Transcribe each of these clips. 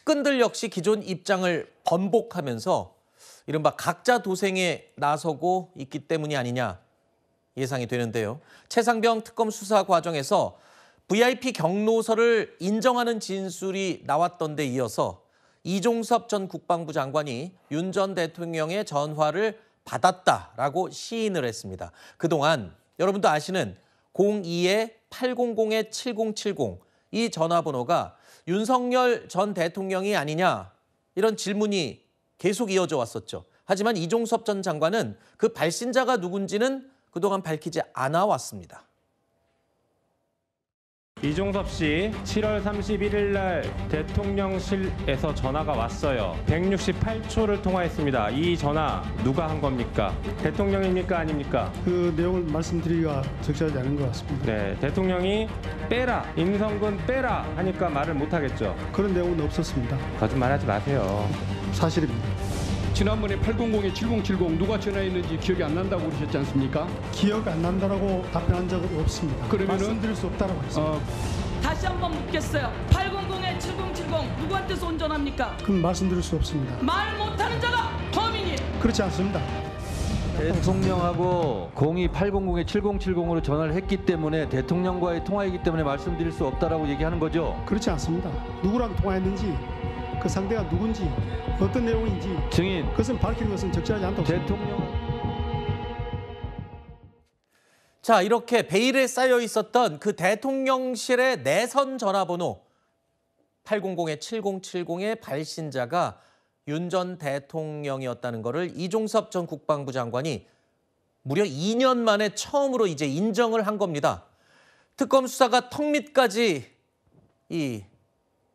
측근들 역시 기존 입장을 번복하면서 이른바 각자 도생에 나서고 있기 때문이 아니냐 예상이 되는데요. 최상병 특검 수사 과정에서 VIP 경로서를 인정하는 진술이 나왔던 데 이어서 이종섭 전 국방부 장관이 윤 전 대통령의 전화를 받았다라고 시인을 했습니다. 그동안 여러분도 아시는 02-800-7070 이 전화번호가 윤석열 전 대통령이 아니냐 이런 질문이 계속 이어져 왔었죠. 하지만 이종섭 전 장관은 그 발신자가 누군지는 그동안 밝히지 않아 왔습니다. 이종섭 씨 7월 31일 날 대통령실에서 전화가 왔어요. 168초를 통화했습니다. 이 전화 누가 한 겁니까? 대통령입니까? 아닙니까? 그 내용을 말씀드리기가 적절하지 않은 것 같습니다. 네, 대통령이 빼라, 임성근 빼라 하니까 말을 못하겠죠. 그런 내용은 없었습니다. 거짓말하지 마세요. 사실입니다. 지난번에 800-7070 누가 전화했는지 기억이 안 난다고 그러셨지 않습니까? 기억 안 난다라고 답변한 적은 없습니다. 그러면은 말씀드릴 수 없다라고 했습니다. 다시 한번 묻겠어요. 800-7070 누구한테서 온 전화입니까? 그건 말씀드릴 수 없습니다. 말 못하는 자가 범인이에요. 그렇지 않습니다. 대통령하고 02-800-7070으로 전화를 했기 때문에 대통령과의 통화이기 때문에 말씀드릴 수 없다라고 얘기하는 거죠? 그렇지 않습니다. 누구랑 통화했는지 그 상대가 누군지 어떤 내용인지 증인 그것은 밝히는 것은 적절하지 않다고 대통령 자, 이렇게 베일에 쌓여 있었던 그 대통령실의 내선 전화번호 800-7070의 발신자가 윤 전 대통령이었다는 것을 이종섭 전 국방부 장관이 무려 2년 만에 처음으로 이제 인정을 한 겁니다. 특검 수사가 턱 밑까지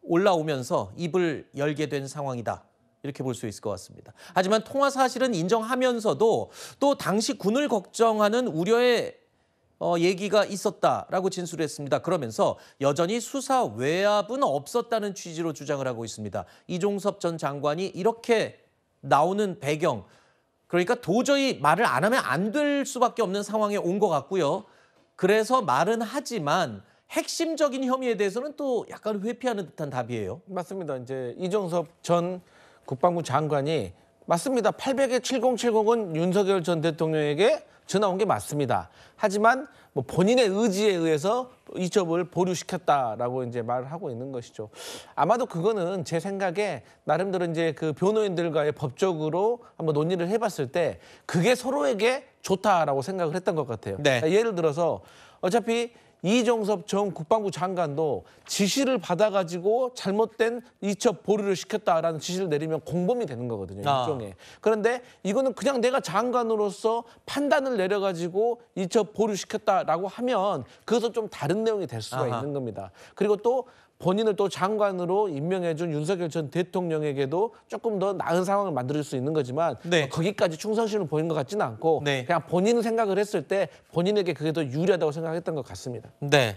올라오면서 입을 열게 된 상황이다. 이렇게 볼 수 있을 것 같습니다. 하지만 통화 사실은 인정하면서도 또 당시 군을 걱정하는 우려의 얘기가 있었다라고 진술했습니다. 그러면서 여전히 수사 외압은 없었다는 취지로 주장을 하고 있습니다. 이종섭 전 장관이 이렇게 나오는 배경, 그러니까 도저히 말을 안 하면 안 될 수밖에 없는 상황에 온 것 같고요. 그래서 말은 하지만 핵심적인 혐의에 대해서는 또 약간 회피하는 듯한 답이에요. 맞습니다. 이제 이종섭 전 국방부 장관이 맞습니다. 800-7070은 윤석열 전 대통령에게 전화 온 게 맞습니다. 하지만 뭐 본인의 의지에 의해서 이첩을 보류시켰다라고 이제 말을 하고 있는 것이죠. 아마도 그거는 제 생각에 나름대로 이제 그 변호인들과의 법적으로 한번 논의를 해봤을 때 그게 서로에게 좋다라고 생각을 했던 것 같아요. 네. 예를 들어서 어차피 이종섭 전 국방부 장관도 지시를 받아가지고 잘못된 이첩 보류를 시켰다라는 지시를 내리면 공범이 되는 거거든요. 일종의. 그런데 이거는 그냥 내가 장관으로서 판단을 내려가지고 이첩 보류시켰다라고 하면 그것은 좀 다른 내용이 될 수가 있는 겁니다. 그리고 또 본인을 또 장관으로 임명해준 윤석열 전 대통령에게도 조금 더 나은 상황을 만들 수 있는 거지만 네. 거기까지 충성심을 보이는 것 같지는 않고 네. 그냥 본인 생각을 했을 때 본인에게 그게 더 유리하다고 생각했던 것 같습니다. 네.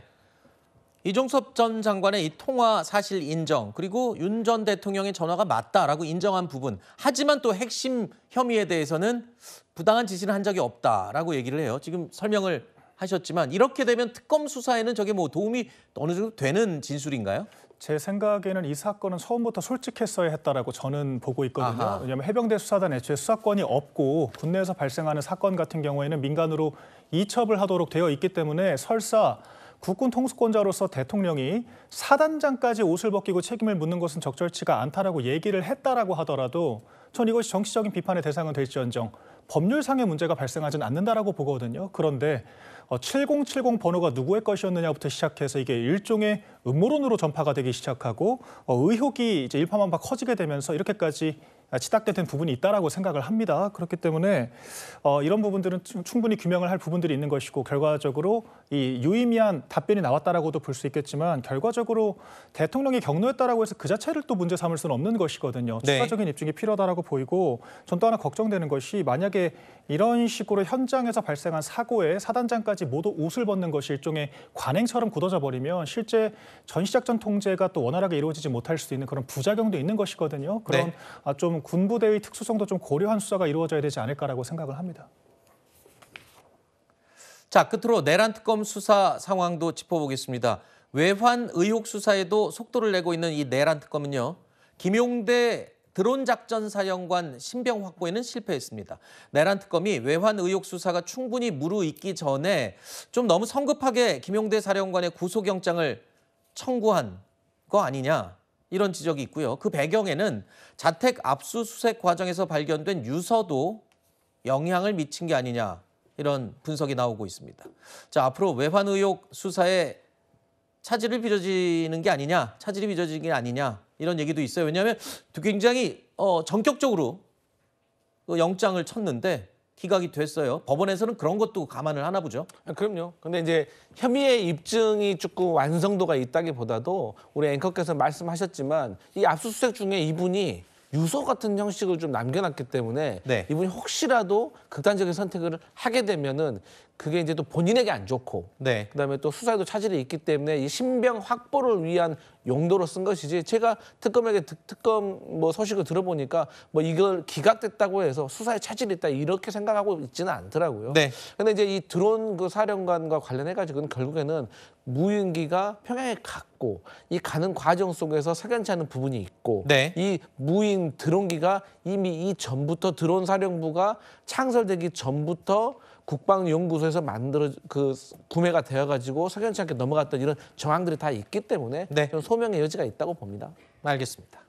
이종섭 전 장관의 이 통화 사실 인정, 그리고 윤 전 대통령의 전화가 맞다라고 인정한 부분. 하지만 또 핵심 혐의에 대해서는 부당한 지시를 한 적이 없다라고 얘기를 해요. 지금 설명을 하셨지만 이렇게 되면 특검 수사에는 저게 뭐 도움이 어느 정도 되는 진술인가요? 제 생각에는 이 사건은 처음부터 솔직했어야 했다라고 저는 보고 있거든요. 아하. 왜냐하면 해병대 수사단 애초에 수사권이 없고 국내에서 발생하는 사건 같은 경우에는 민간으로 이첩을 하도록 되어 있기 때문에 설사 국군 통수권자로서 대통령이 사단장까지 옷을 벗기고 책임을 묻는 것은 적절치가 않다라고 얘기를 했다라고 하더라도 전 이것이 정치적인 비판의 대상은 될지언정 법률상의 문제가 발생하지는 않는다라고 보거든요. 그런데 7070 번호가 누구의 것이었느냐부터 시작해서 이게 일종의 음모론으로 전파가 되기 시작하고 의혹이 이제 일파만파 커지게 되면서 이렇게까지 치닫게 된 부분이 있다라고 생각을 합니다. 그렇기 때문에 이런 부분들은 충분히 규명을 할 부분들이 있는 것이고 결과적으로 이 유의미한 답변이 나왔다라고도 볼 수 있겠지만 결과적으로 대통령이 경로했다라고 해서 그 자체를 또 문제 삼을 수는 없는 것이거든요. 네. 추가적인 입증이 필요하다라고 보이고 전 또 하나 걱정되는 것이 만약에 이런 식으로 현장에서 발생한 사고에 사단장까지 모두 옷을 벗는 것이 일종의 관행처럼 굳어져 버리면 실제 전시작전 통제가 또 원활하게 이루어지지 못할 수 있는 그런 부작용도 있는 것이거든요. 그런 네. 좀 군부대의 특수성도 좀 고려한 수사가 이루어져야 되지 않을까라고 생각을 합니다. 자, 끝으로 내란 특검 수사 상황도 짚어보겠습니다. 외환 의혹 수사에도 속도를 내고 있는 이 내란 특검은요. 김용대 드론 작전 사령관 신병 확보에는 실패했습니다. 내란 특검이 외환 의혹 수사가 충분히 무르익기 전에 좀 너무 성급하게 김용대 사령관의 구속영장을 청구한 거 아니냐 이런 지적이 있고요. 그 배경에는 자택 압수수색 과정에서 발견된 유서도 영향을 미친 게 아니냐 이런 분석이 나오고 있습니다. 자, 앞으로 외환 의혹 수사에 차질이 빚어지는 게 아니냐 이런 얘기도 있어요. 왜냐하면 굉장히 전격적으로 그 영장을 쳤는데 기각이 됐어요. 법원에서는 그런 것도 감안을 하나 보죠. 그럼요. 근데 이제 혐의의 입증이 조금 완성도가 있다기보다도 우리 앵커께서 말씀하셨지만 이 압수수색 중에 이분이 유서 같은 형식을 좀 남겨놨기 때문에 네. 이분이 혹시라도 극단적인 선택을 하게 되면은 그게 이제 또 본인에게 안 좋고 네. 그다음에 또 수사에도 차질이 있기 때문에 이 신병 확보를 위한 용도로 쓴 것이지 제가 특검에게 특검 뭐 소식을 들어보니까 뭐 이걸 기각됐다고 해서 수사에 차질이 있다 이렇게 생각하고 있지는 않더라고요. 네. 근데 이제 이 드론 그 사령관과 관련해 가지고는 결국에는 무인기가 평양에 갔고 이 가는 과정 속에서 석연치 않은 부분이 있고 네. 이 무인 드론기가 이미 이 전부터 드론 사령부가 창설되기 전부터 국방연구소에서 구매가 되어가지고 석연치 않게 넘어갔던 이런 정황들이 다 있기 때문에 네. 좀 소명의 여지가 있다고 봅니다. 알겠습니다.